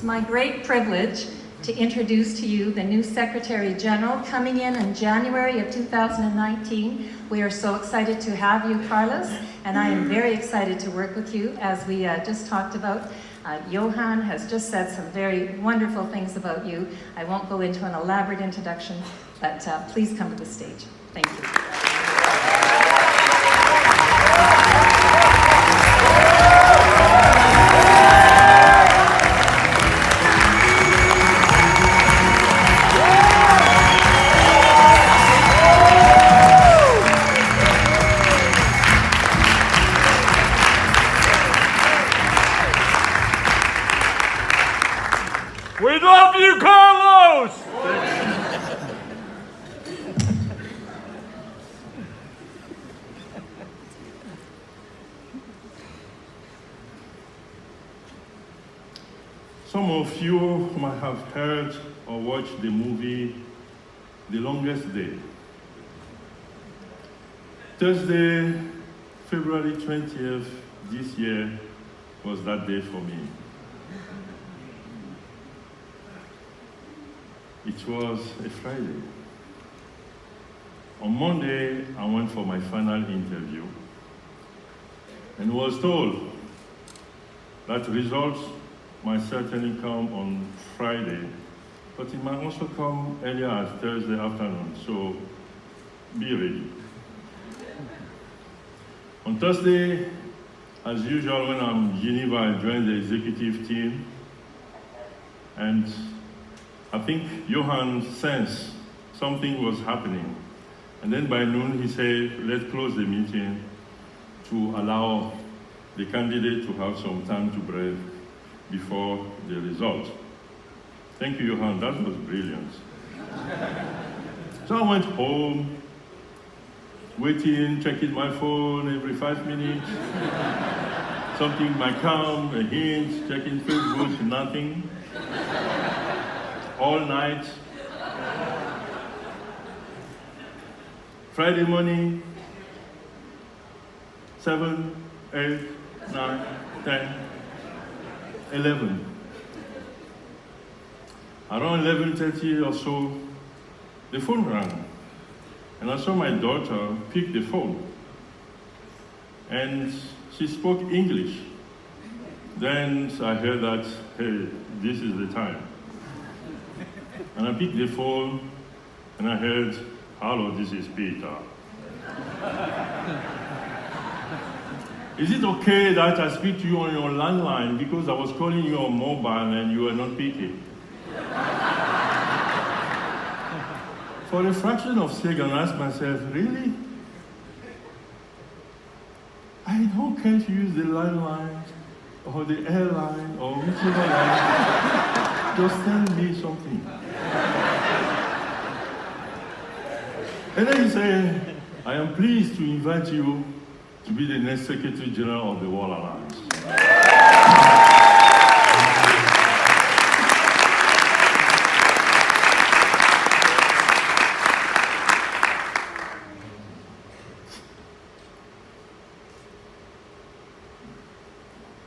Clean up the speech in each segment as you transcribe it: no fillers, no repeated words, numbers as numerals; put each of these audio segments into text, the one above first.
my great privilege to introduce to you the new Secretary General coming in January of 2019. We are so excited to have you, Carlos, and I am very excited to work with you. As we just talked about, Johan has just said some very wonderful things about you. I won't go into an elaborate introduction, but please come to the stage. Thank you. We love you, Carlos! Some of you might have heard or watched the movie The Longest Day. Thursday, February 20th this year was that day for me. It was a Friday. On Monday, I went for my final interview and was told that results might certainly come on Friday, but it might also come earlier as Thursday afternoon, so be ready. On Thursday, as usual, when I'm in Geneva, I joined the executive team, and I think Johan sensed something was happening. And then by noon, he said, let's close the meeting to allow the candidate to have some time to breathe before the result. Thank you, Johan, that was brilliant. So I went home, waiting, checking my phone every 5 minutes. Something might come, a hint, checking Facebook, nothing. All night. Friday morning, 7, 8, 9, 10, 11. Around 11:30 or so, the phone rang. And I saw my daughter pick the phone. And she spoke English. Then I heard that, hey, this is the time. And I picked the phone, and I heard, hello, this is Peter. Is it okay that I speak to you on your landline because I was calling you on mobile and you were not picking? For a fraction of a second, I asked myself, really? I don't care to use the landline or the airline or whichever line. Just tell me something. And then he said, I am pleased to invite you to be the next Secretary General of the World Alliance.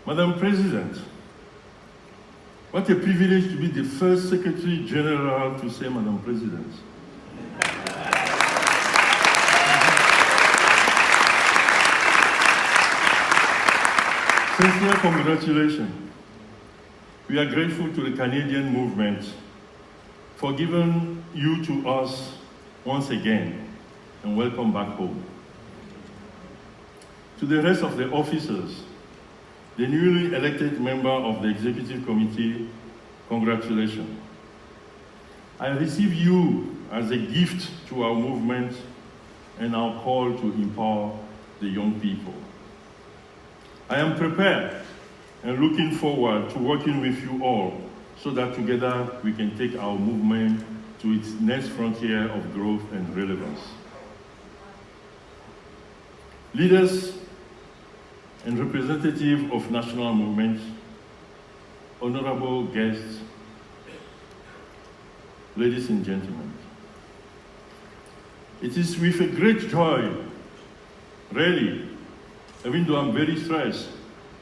Madam President, what a privilege to be the first Secretary General to say Madam President. Sincere congratulations. We are grateful to the Canadian movement for giving you to us once again, and welcome back home. To the rest of the officers, the newly elected member of the Executive Committee, congratulations. I receive you as a gift to our movement and our call to empower the young people. I am prepared and looking forward to working with you all so that together we can take our movement to its next frontier of growth and relevance. Leaders and representatives of national movements, honorable guests, ladies and gentlemen, it is with a great joy, really, even though I'm very stressed,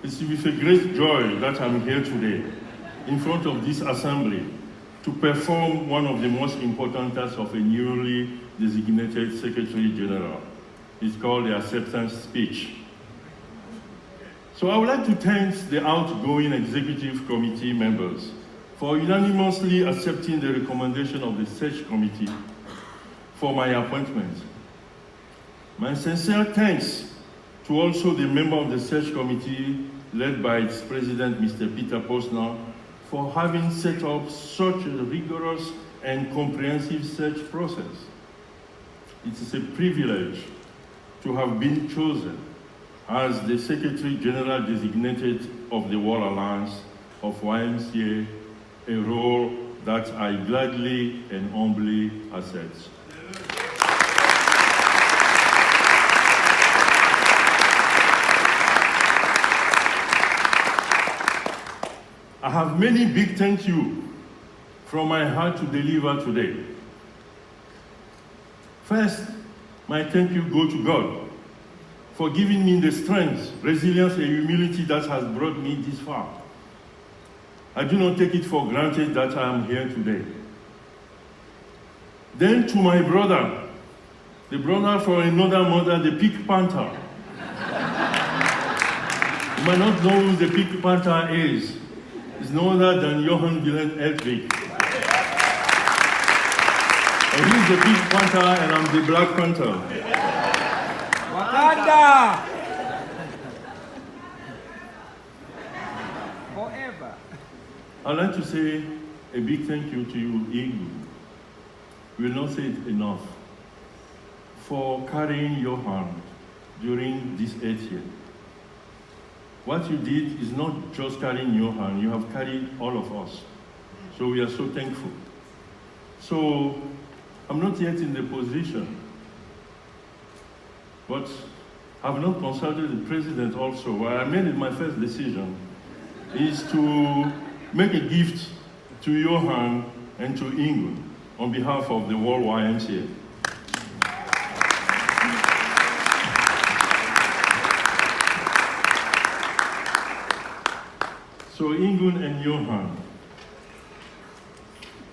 it's with a great joy that I'm here today in front of this assembly to perform one of the most important tasks of a newly designated Secretary General. It's called the acceptance speech. So I would like to thank the outgoing Executive Committee members for unanimously accepting the recommendation of the Search Committee for my appointment. My sincere thanks to also the member of the Search Committee led by its president, Mr. Peter Posner, for having set up such a rigorous and comprehensive search process. It is a privilege to have been chosen as the Secretary General designated of the World Alliance of YMCA, a role that I gladly and humbly accept. I have many big thank you from my heart to deliver today. First, my thank you go to God for giving me the strength, resilience, and humility that has brought me this far. I do not take it for granted that I am here today. Then to my brother, the brother from another mother, the Pink Panther. You might not know who the Pink Panther is. It's no other than Johan Willem Eltvik. And he's the Pink Panther and I'm the Black Panther. Wakanda! Forever. I'd like to say a big thank you to you, Ingu. We will not say it enough for carrying your hand during this 8th year. What you did is not just carrying your hand, you have carried all of us. So we are so thankful. So I'm not yet in the position, but I've not consulted the president also. What I made my first decision is to make a gift to Johan and to England on behalf of the World YMCA. So Ingun and Johan,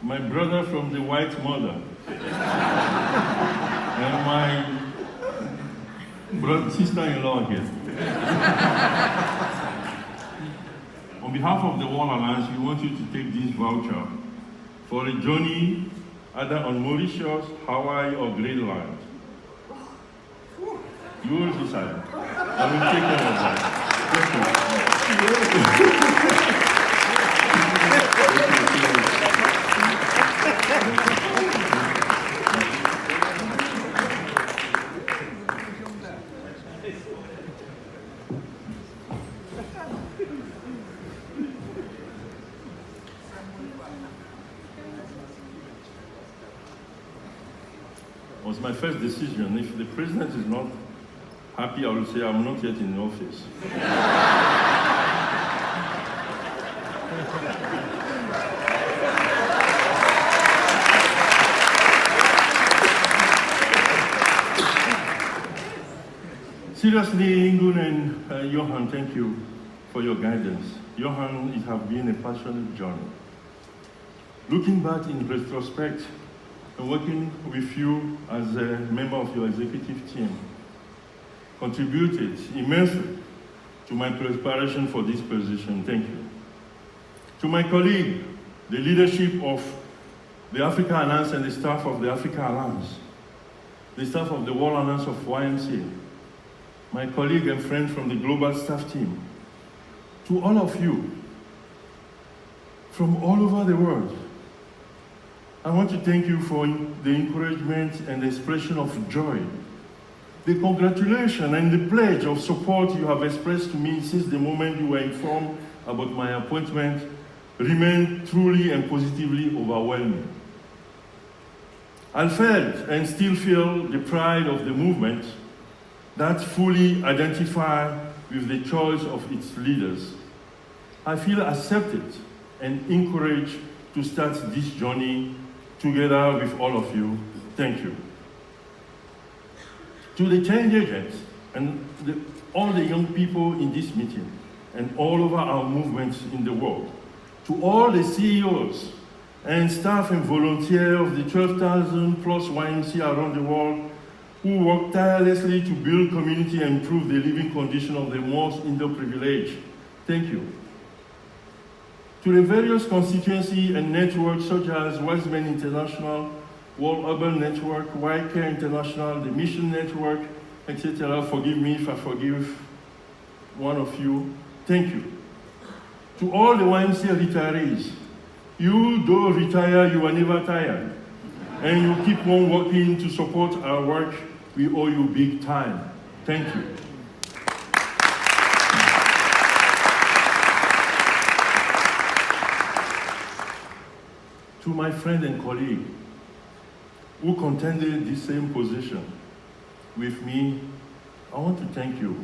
my brother from the white mother, and my sister-in-law here. On behalf of the World Alliance, we want you to take this voucher for a journey either on Mauritius, Hawaii, or Greenland. You will decide. I will take care of that. It was my first decision. If the president is not happy, I will say I'm not yet in office. Seriously, Ingun and Johan, thank you for your guidance. Johan, it has been a passionate journey. Looking back in retrospect and working with you as a member of your executive team contributed immensely to my preparation for this position. Thank you. To my colleague, the leadership of the Africa Alliance and the staff of the Africa Alliance, the staff of the World Alliance of YMCA, my colleague and friend from the global staff team, to all of you from all over the world, I want to thank you for the encouragement and the expression of joy, the congratulations and the pledge of support you have expressed to me since the moment you were informed about my appointment remain truly and positively overwhelming. I felt and still feel the pride of the movement that fully identify with the choice of its leaders. I feel accepted and encouraged to start this journey together with all of you. Thank you. To the change agents and all the young people in this meeting and all over our movements in the world, To all the CEOs and staff and volunteers of the 12,000 plus YMCA around the world who work tirelessly to build community and improve the living condition of the most underprivileged. Thank you. To the various constituencies and networks such as Westman International, World Urban Network, White Care International, the Mission Network, etc. Forgive me if I forgive one of you. Thank you. To all the YMCA retirees, you though retire, you are never tired. And you keep on working to support our work. We owe you big time. Thank you. To my friend and colleague who contended the same position with me, I want to thank you.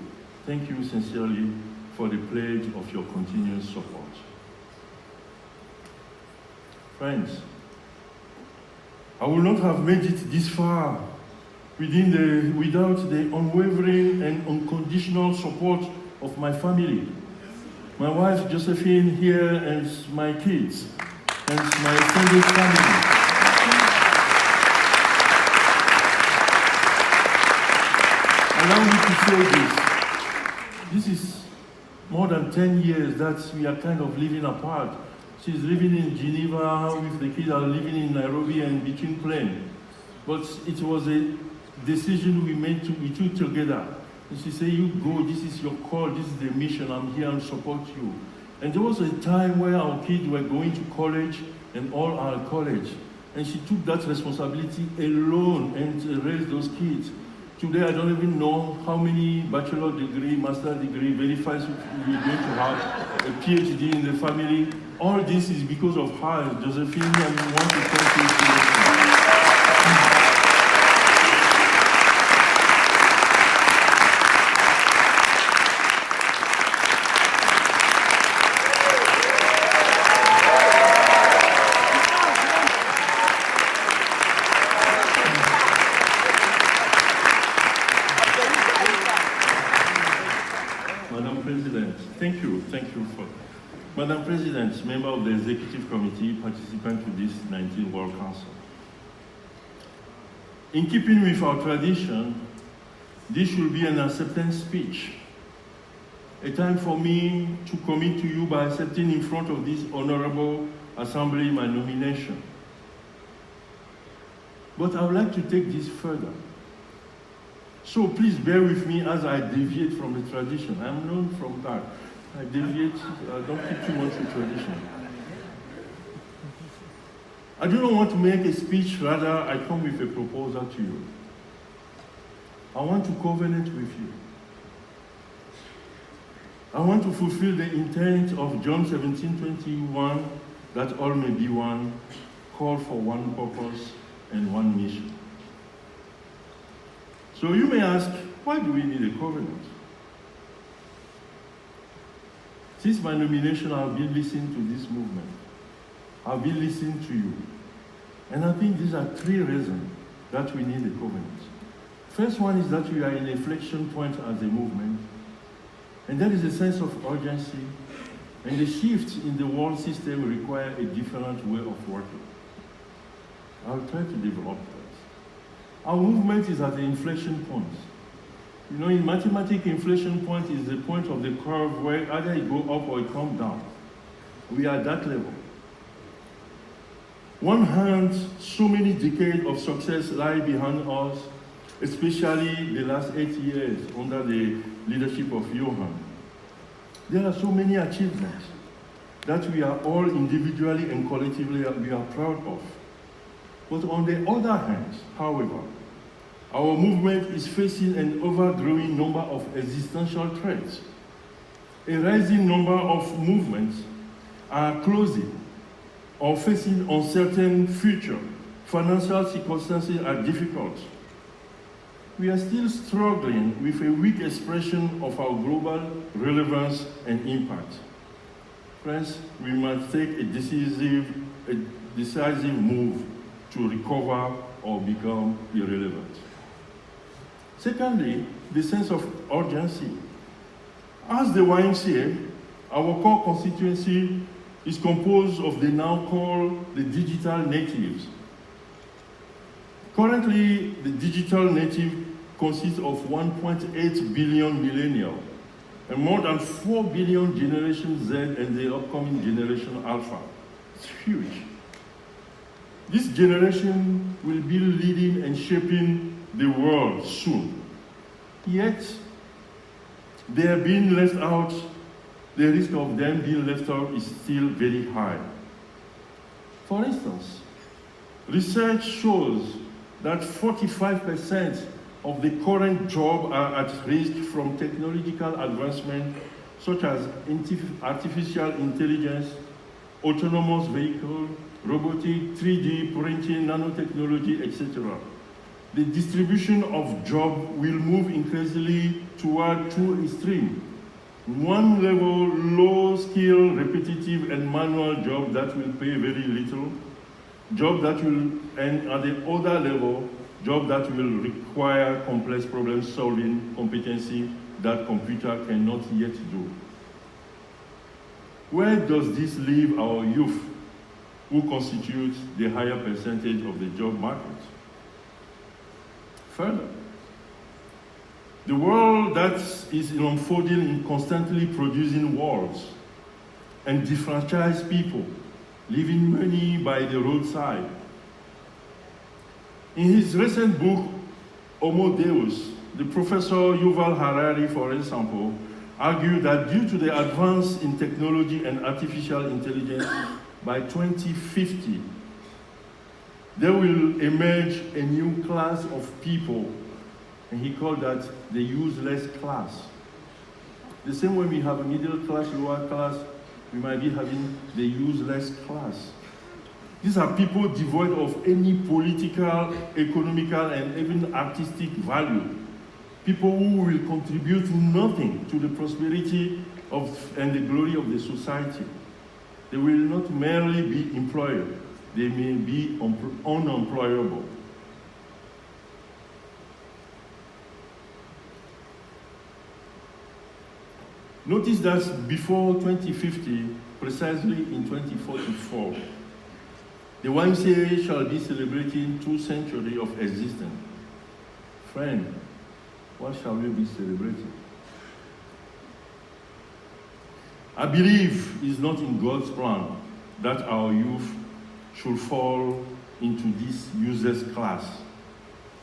Thank you sincerely for the pledge of your continuous support. Friends, I would not have made it this far without the unwavering and unconditional support of my family. My wife Josephine here and my kids and my extended family. Allow me to say this. This is more than 10 years that we are kind of living apart. She's living in Geneva with the kids are living in Nairobi and between planes. But it was a decision we took together. And she said, you go, this is your call, this is the mission, I'm here and support you. And there was a time where our kids were going to college and all our college. And she took that responsibility alone and raised those kids. Today, I don't even know how many bachelor degree, master degree, very fast we're going to have a PhD in the family. All this is because of her, Josephine, and we want to thank you seriously. Madam President, thank you for. Madam President, member of the Executive Committee, participant to this 19th World Council. In keeping with our tradition, this should be an acceptance speech. A time for me to commit to you by accepting in front of this honorable assembly my nomination. But I would like to take this further. So please bear with me as I deviate from the tradition. I'm known from that. I deviate, don't keep too much with tradition. I do not want to make a speech, rather I come with a proposal to you. I want to covenant with you. I want to fulfill the intent of John 17:21, that all may be one, called for one purpose and one mission. So you may ask, why do we need a covenant? Since my nomination, I've been listening to this movement. I've been listening to you. And I think these are three reasons that we need a covenant. First one is that we are in an inflection point as a movement. And there is a sense of urgency. And the shift in the world system require a different way of working. I'll try to develop that. Our movement is at an inflection point. You know, in mathematics, inflection point is the point of the curve where either it go up or it come down. We are at that level. One hand, so many decades of success lie behind us, especially the last 8 years under the leadership of Johan. There are so many achievements that we are all individually and collectively we are proud of. But on the other hand, however, our movement is facing an ever-growing number of existential threats. A rising number of movements are closing or facing uncertain future. Financial circumstances are difficult. We are still struggling with a weak expression of our global relevance and impact. Friends, we must take a decisive move to recover or become irrelevant. Secondly, the sense of urgency. As the YMCA, our core constituency is composed of the now called the digital natives. Currently, the digital native consists of 1.8 billion millennials and more than 4 billion Generation Z and the upcoming Generation Alpha. It's huge. This generation will be leading and shaping the world soon. Yet, they are being left out. The risk of them being left out is still very high. For instance, research shows that 45% of the current jobs are at risk from technological advancement such as artificial intelligence, autonomous vehicles, robotic, 3D printing, nanotechnology, etc. The distribution of jobs will move increasingly toward two extremes. One level, low-skill, repetitive, and manual jobs that will pay very little, jobs that will, and at the other level, jobs that will require complex problem-solving competency that computer cannot yet do. Where does this leave our youth, who constitute the higher percentage of the job market? Further, the world that is unfolding in constantly producing wars and disfranchised people, leaving money by the roadside. In his recent book, Homo Deus, the professor Yuval Harari, for example, argued that due to the advance in technology and artificial intelligence, by 2050, there will emerge a new class of people, and he called that the useless class. The same way we have a middle class, lower class, we might be having the useless class. These are people devoid of any political, economical, and even artistic value. People who will contribute nothing to the prosperity and the glory of the society. They will not merely be employed, they may be unemployable. Notice that before 2050, precisely in 2044, the YMCA shall be celebrating 2 centuries of existence. Friend, what shall we be celebrating? I believe it's not in God's plan that our youth should fall into this useless class.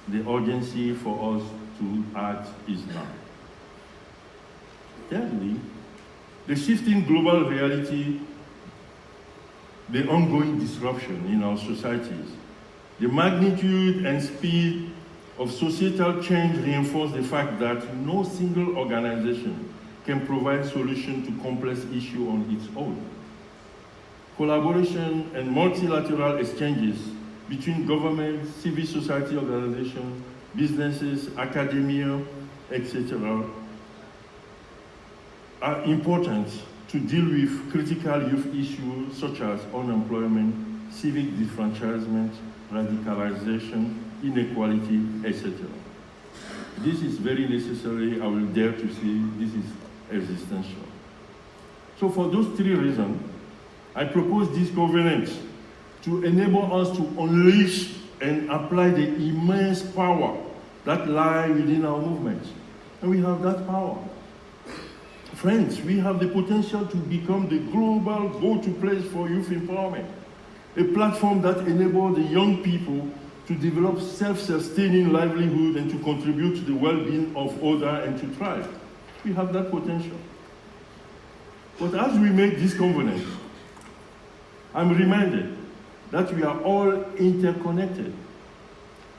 The urgency for us to act is now. Thirdly, the shifting global reality, the ongoing disruption in our societies, the magnitude and speed of societal change reinforce the fact that no single organization can provide solutions to complex issues on its own. Collaboration and multilateral exchanges between governments, civil society organizations, businesses, academia, etc., are important to deal with critical youth issues such as unemployment, civic disfranchisement, radicalization, inequality, etc. This is very necessary. I will dare to say this is existential. So for those 3 reasons, I propose this covenant to enable us to unleash and apply the immense power that lies within our movement. And we have that power. Friends, we have the potential to become the global go-to place for youth empowerment, a platform that enables the young people to develop self-sustaining livelihood and to contribute to the well-being of others and to thrive. We have that potential. But as we make this covenant, I'm reminded that we are all interconnected.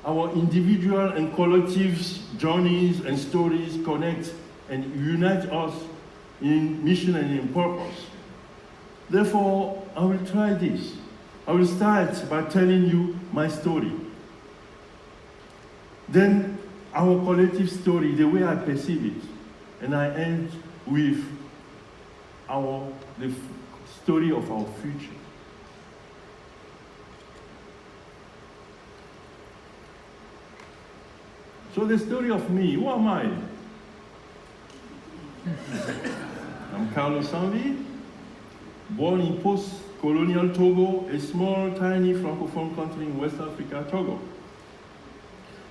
Our individual and collective journeys and stories connect and unite us in mission and in purpose. Therefore, I will try this. I will start by telling you my story. Then our collective story, the way I perceive it. And I end with the story of our future. So the story of me, who am I? I'm Carlos Sanvi. born in post-colonial Togo, a small, tiny francophone country in West Africa, Togo.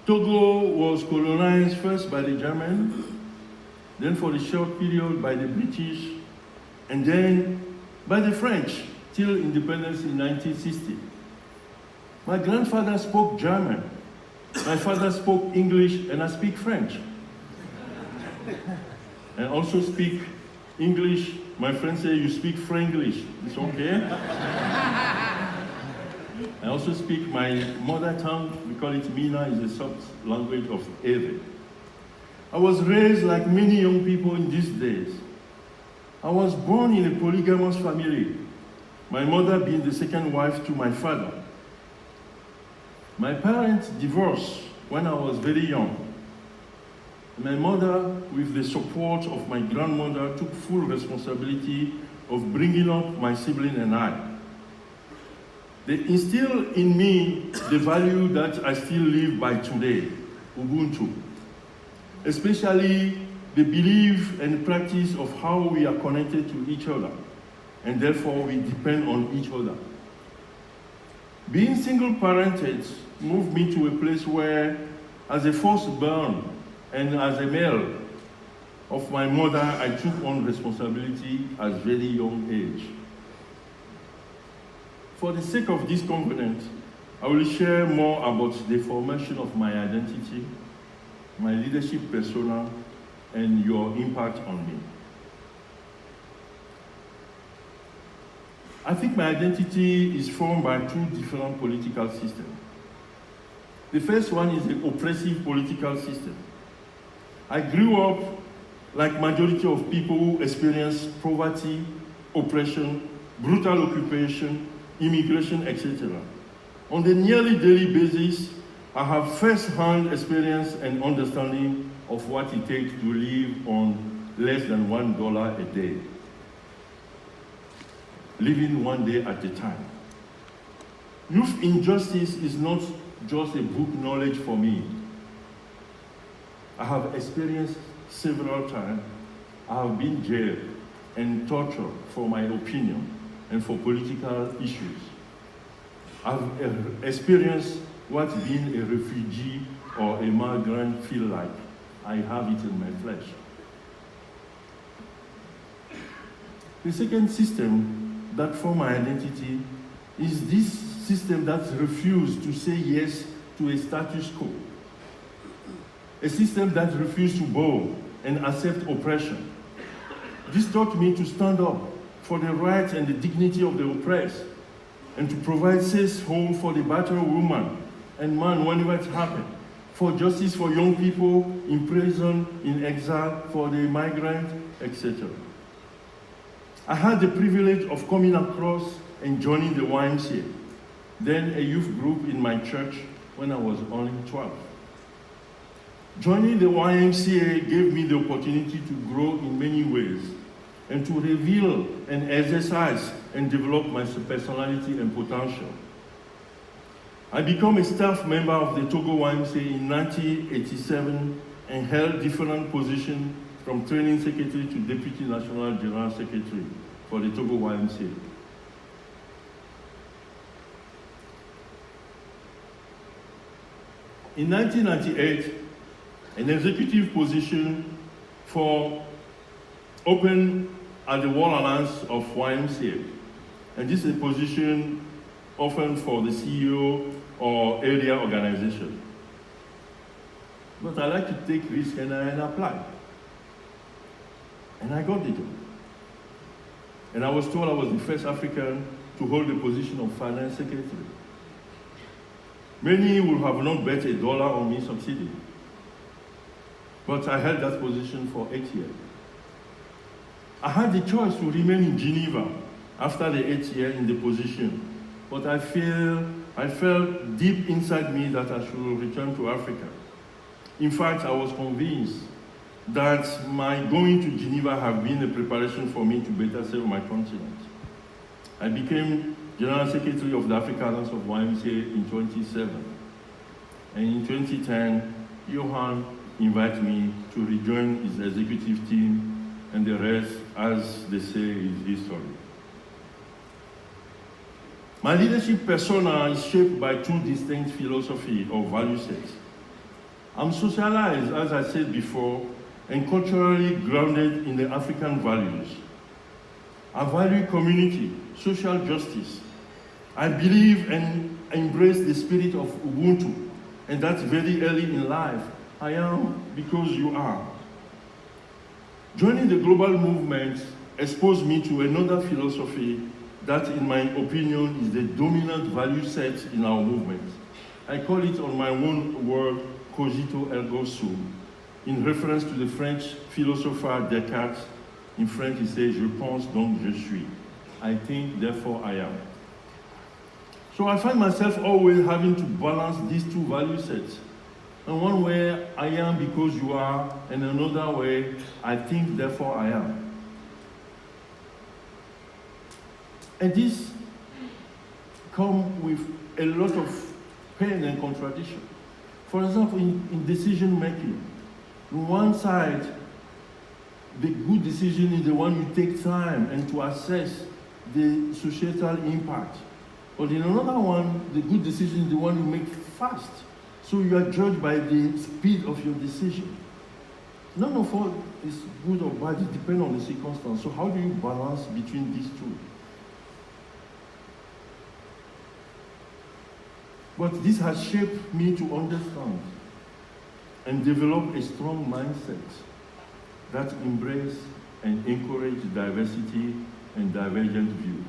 Togo was colonized first by the Germans, then for a short period by the British, and then by the French, till independence in 1960. My grandfather spoke German. My father spoke English, and I speak French. And also speak English. My friends say, you speak Franglish. It's okay. I also speak my mother tongue. We call it Mina, is a sub-language of Ewe. I was raised like many young people in these days. I was born in a polygamous family, my mother being the second wife to my father. My parents divorced when I was very young. My mother, with the support of my grandmother, took full responsibility of bringing up my sibling and I. They instilled in me the value that I still live by today, Ubuntu, especially the belief and practice of how we are connected to each other, and therefore we depend on each other. Being single-parented moved me to a place where, as a firstborn and as a male of my mother, I took on responsibility at a very young age. For the sake of this covenant, I will share more about the formation of my identity, my leadership persona, and your impact on me. I think my identity is formed by two different political systems. The first one is the oppressive political system. I grew up like majority of people who experience poverty, oppression, brutal occupation, immigration, etc. On a nearly daily basis, I have first-hand experience and understanding of what it takes to live on less than $1 a day. Living one day at a time. Youth injustice is not just a book knowledge for me. I have experienced several times. I have been jailed and tortured for my opinion and for political issues. I've experienced what being a refugee or a migrant feel like. I have it in my flesh. The second system that forms my identity is this system that refuses to say yes to a status quo. A system that refuses to bow and accept oppression. This taught me to stand up for the rights and the dignity of the oppressed, and to provide safe home for the battered woman and man whenever it happens, for justice for young people in prison, in exile, for the migrant, etc. I had the privilege of coming across and joining the YMCA, then a youth group in my church when I was only 12. Joining the YMCA gave me the opportunity to grow in many ways and to reveal and exercise and develop my personality and potential. I became a staff member of the Togo YMCA in 1987 and held different positions from training secretary to deputy national general secretary for the Togo YMCA. In 1998, an executive position for opened at the World Alliance of YMCA. And this is a position often for the CEO or area organization. But I like to take risks and I apply. And I got the job. And I was told I was the first African to hold the position of finance secretary. Many would have not bet $1 on me succeeding. But I held that position for 8 years. I had the choice to remain in Geneva after the 8 years in the position, but I felt deep inside me that I should return to Africa. In fact, I was convinced that my going to Geneva had been a preparation for me to better serve my continent. I became General Secretary of the African Alliance of YMCA in 2007. And in 2010, Johan invited me to rejoin his executive team, and the rest, as they say, is history. My leadership persona is shaped by two distinct philosophies or value sets. I'm socialized, as I said before, and culturally grounded in the African values. I value community, social justice. I believe and embrace the spirit of Ubuntu, and that's very early in life. I am because you are. Joining the global movement exposed me to another philosophy that, in my opinion, is the dominant value set in our movement. I call it, on my own word, cogito ergo sum, in reference to the French philosopher Descartes. In French, he says, je pense donc je suis. I think, therefore I am. So I find myself always having to balance these two value sets. And one way, I am because you are, and another way, I think, therefore I am. And this comes with a lot of pain and contradiction. For example, in decision making, on one side, the good decision is the one you take time and to assess the societal impact. But in another one, the good decision is the one you make fast. So you are judged by the speed of your decision. None of all is good or bad, it depends on the circumstance. So how do you balance between these two? But this has shaped me to understand and develop a strong mindset that embrace and encourage diversity and divergent views.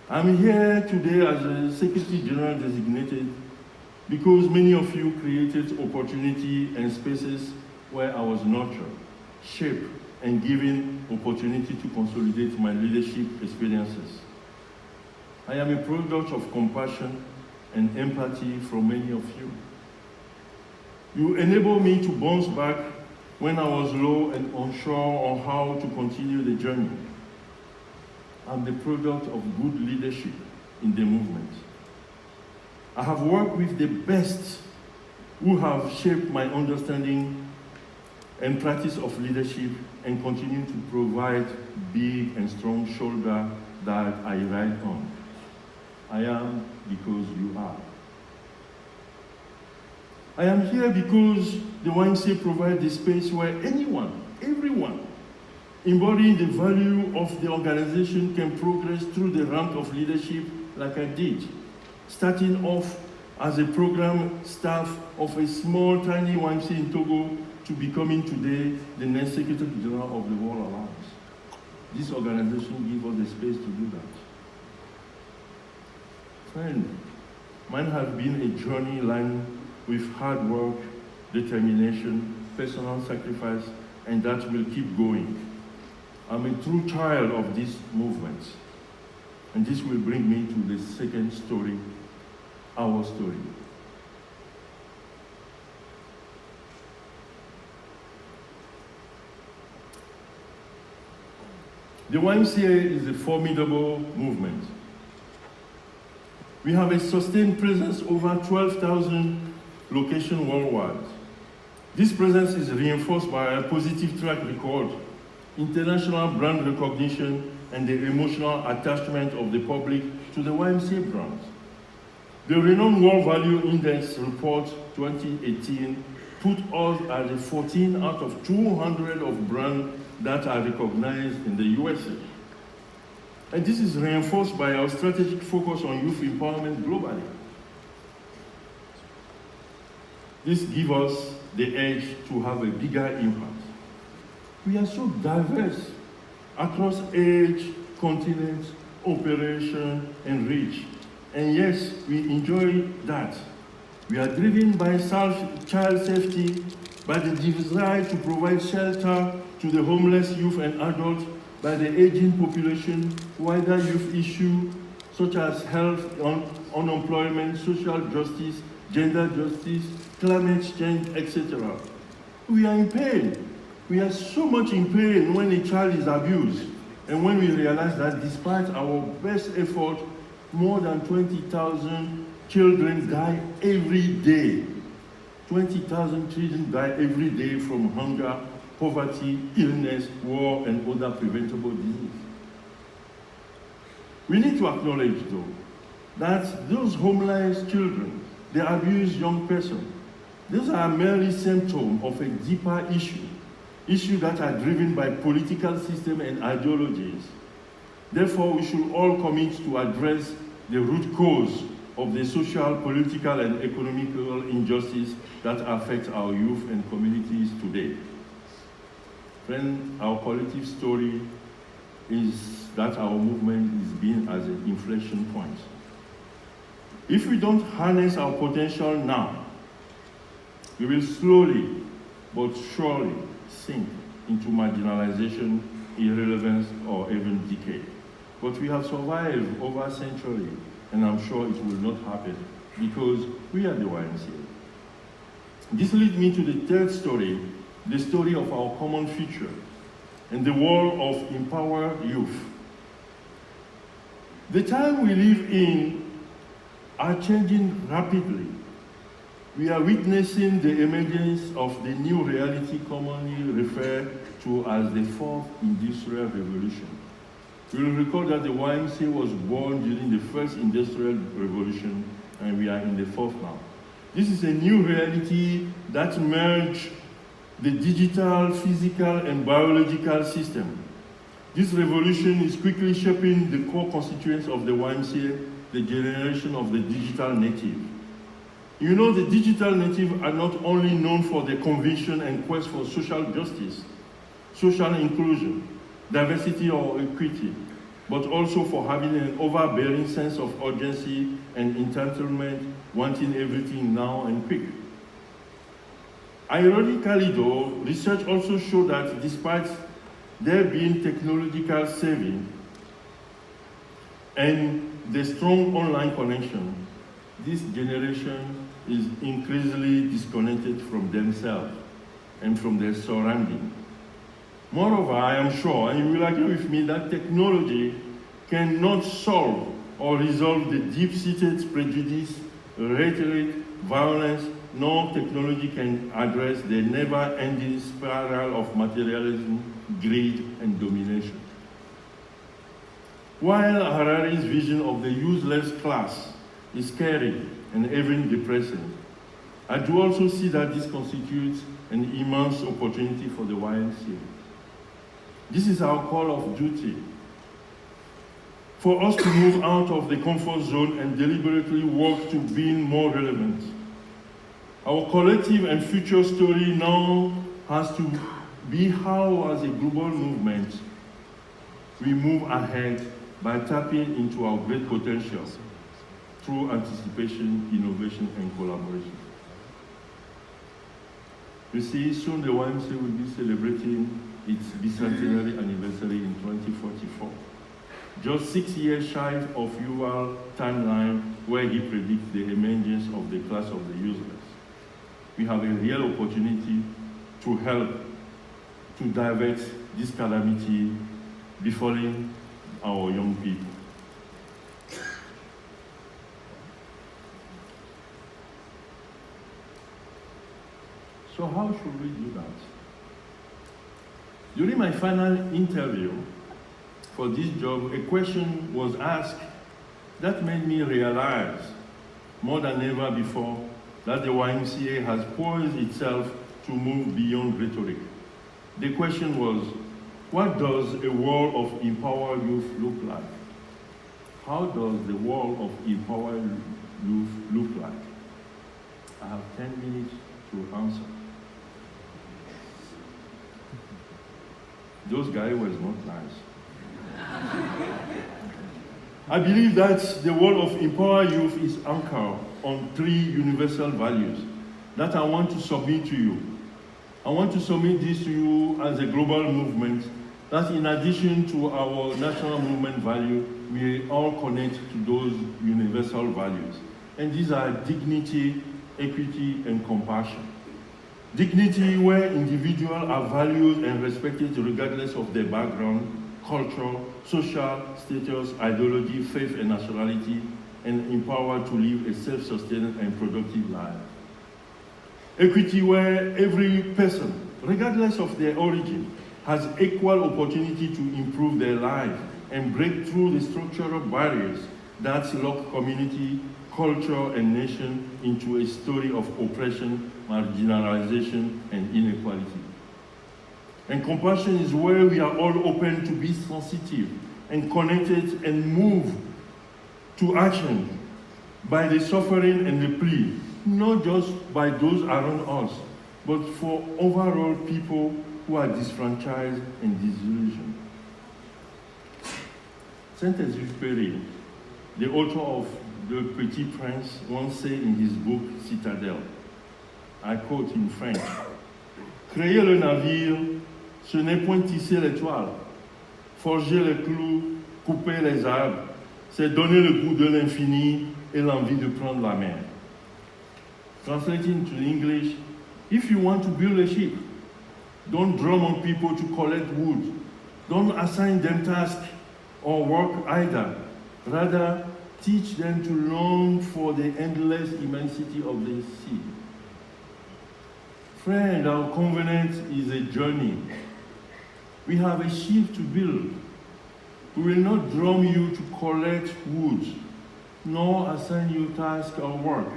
I'm here today as a Secretary General designated because many of you created opportunity and spaces where I was nurtured, shaped, and given opportunity to consolidate my leadership experiences. I am a product of compassion and empathy from many of you. You enable me to bounce back when I was low and unsure on how to continue the journey. I'm the product of good leadership in the movement. I have worked with the best who have shaped my understanding and practice of leadership and continue to provide big and strong shoulder that I ride on. I am because you are. I am here because the YMCA provides the space where anyone, everyone, embodying the value of the organization can progress through the rank of leadership like I did, starting off as a program staff of a small, tiny YMCA in Togo to becoming today the next Secretary General of the World Alliance. This organization gives us the space to do that. Friend, mine has been a journey lined with hard work, determination, personal sacrifice, and that will keep going. I'm a true child of this movement, and this will bring me to the second story, our story. The YMCA is a formidable movement. We have a sustained presence over 12,000 locations worldwide. This presence is reinforced by a positive track record, international brand recognition, and the emotional attachment of the public to the YMCA brand. The renowned World Value Index report 2018 put us at the 14 out of 200 of brands that are recognized in the USA. And this is reinforced by our strategic focus on youth empowerment globally. This gives us the edge to have a bigger impact. We are so diverse across age, continents, operation, and reach. And yes, we enjoy that. We are driven by child safety, by the desire to provide shelter to the homeless youth and adults, by the aging population, wider youth issues such as health, unemployment, social justice, gender justice, climate change, etc. We are in pain. We are so much in pain when a child is abused, and when we realize that despite our best effort, more than 20,000 children die every day. 20,000 children die every day from hunger, poverty, illness, war, and other preventable diseases. We need to acknowledge, though, that those homeless children, the abused young person, those are merely symptoms of a deeper issues that are driven by political systems and ideologies. Therefore, we should all commit to address the root cause of the social, political, and economical injustice that affect our youth and communities today. Friend, our collective story is that our movement is being as an inflection point. If we don't harness our potential now, we will slowly but surely sink into marginalization, irrelevance, or even decay. But we have survived over a century, and I'm sure it will not happen because we are the YMCA. This leads me to the third story, the story of our common future and the world of empowered youth. The time we live in are changing rapidly. We are witnessing the emergence of the new reality commonly referred to as the Fourth Industrial Revolution. You will recall that the YMCA was born during the First Industrial Revolution, and we are in the fourth now. This is a new reality that merges the digital, physical, and biological system. This revolution is quickly shaping the core constituents of the YMCA, the generation of the digital native. You know, the digital native are not only known for their conviction and quest for social justice, social inclusion, diversity or equity, but also for having an overbearing sense of urgency and entitlement, wanting everything now and quick. Ironically though, research also shows that despite there being technological saving and the strong online connection, this generation is increasingly disconnected from themselves and from their surroundings. Moreover, I am sure, and you will agree with me, that technology cannot solve or resolve the deep-seated prejudice, rhetoric, violence, nor technology can address the never-ending spiral of materialism, greed, and domination. While Harari's vision of the useless class is scary and even depressing, I do also see that this constitutes an immense opportunity for the YMCA. This is our call of duty, for us to move out of the comfort zone and deliberately work to being more relevant. Our collective and future story now has to be how, as a global movement, we move ahead by tapping into our great potential through anticipation, innovation, and collaboration. You see, soon the YMCA will be celebrating its bicentenary anniversary in 2044. Just 6 years shy of Yuval's timeline where he predicts the emergence of the class of the useless. We have a real opportunity to help to divert this calamity befalling our young people. So how should we do that? During my final interview for this job, a question was asked that made me realize more than ever before that the YMCA has poised itself to move beyond rhetoric. The question was, what does a world of empowered youth look like? How does the world of empowered youth look like? I have 10 minutes to answer. Those guys was not nice. I believe that the world of empowered youth is anchored on 3 universal values that I want to submit to you. I want to submit this to you as a global movement that in addition to our national movement value, we all connect to those universal values. And these are dignity, equity, and compassion. Dignity, where individuals are valued and respected regardless of their background, culture, social status, ideology, faith, and nationality, and empowered to live a self-sustained and productive life. Equity, where every person, regardless of their origin, has equal opportunity to improve their life and break through the structural barriers that lock community, culture, and nation into a story of oppression, marginalization, and inequality. And compassion is where we are all open to be sensitive and connected and moved to action by the suffering and the plea, not just by those around us, but for overall people who are disfranchised and disillusioned. Saint-Exupéry, the author of The Petit Prince, once said in his book Citadelle, I quote in French, créer le navire, ce n'est point tisser l'étoile, forger les clous, couper les arbres, c'est donner le goût de l'infini et l'envie de prendre la mer. Translating to English, if you want to build a ship, don't drum on people to collect wood. Don't assign them tasks or work either. Rather, teach them to long for the endless immensity of the sea. Friend, our covenant is a journey. We have a ship to build. We will not drum you to collect wood, nor assign you tasks or work.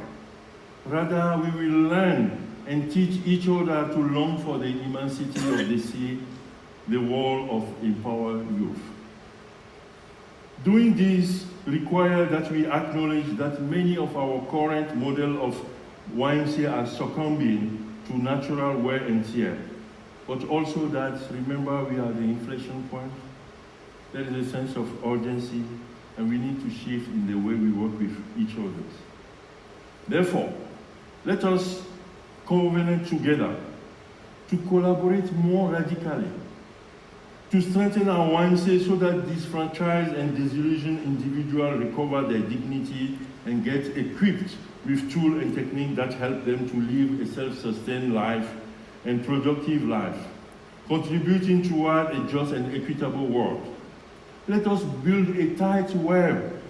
Rather, we will learn and teach each other to long for the immensity of the sea, the world of empowered youth. Doing this requires that we acknowledge that many of our current model of YMCA are succumbing to natural wear and tear, but also that, remember, we are the inflection point. There is a sense of urgency, and we need to shift in the way we work with each other. Therefore, let us covenant together to collaborate more radically, to strengthen our YMCA so that disfranchised and disillusioned individuals recover their dignity and get equipped with tools and techniques that help them to live a self-sustained life and productive life, contributing toward a just and equitable world. Let us build a tight web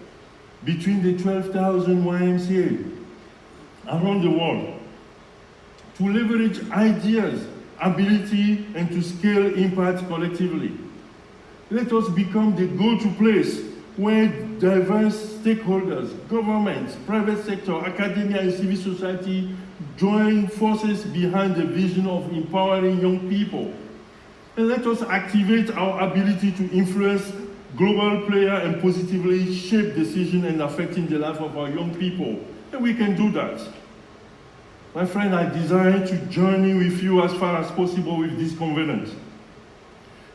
between the 12,000 YMCA around the world to leverage ideas, ability, and to scale impact collectively. Let us become the go-to place where diverse stakeholders, governments, private sector, academia, and civil society join forces behind the vision of empowering young people. And let us activate our ability to influence global players and positively shape decisions and affecting the life of our young people. And we can do that. My friend, I desire to journey with you as far as possible with this covenant.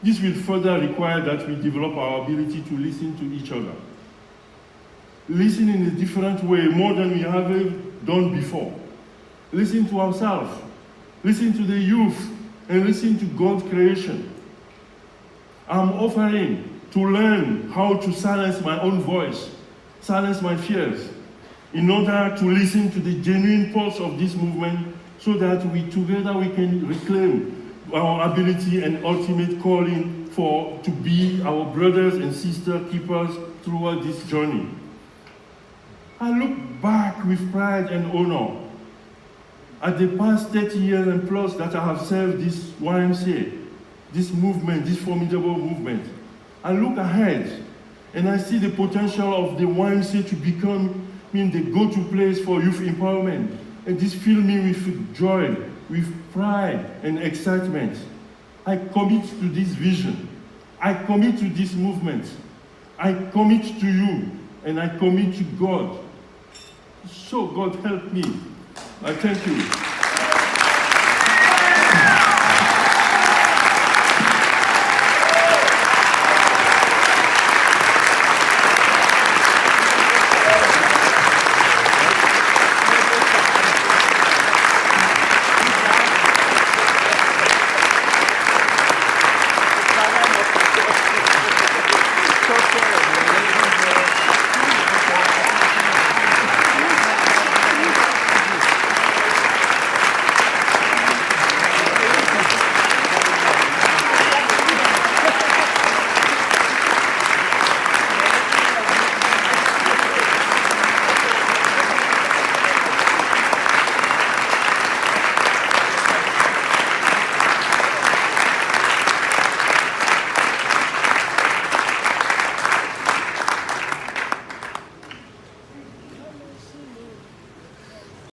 This will further require that we develop our ability to listen to each other. Listen in a different way, more than we have done before. Listen to ourselves, listen to the youth, and listen to God's creation. I'm offering to learn how to silence my own voice, silence my fears, in order to listen to the genuine pulse of this movement so that together we can reclaim our ability and ultimate calling to be our brothers and sisters keepers throughout this journey. I look back with pride and honor at the past 30 years and plus that I have served this YMCA, this movement, this formidable movement. I look ahead and I see the potential of the YMCA to become the go-to place for youth empowerment. And this fills me with joy, with pride and excitement. I commit to this vision. I commit to this movement. I commit to you, and I commit to God. So God help me. I thank you.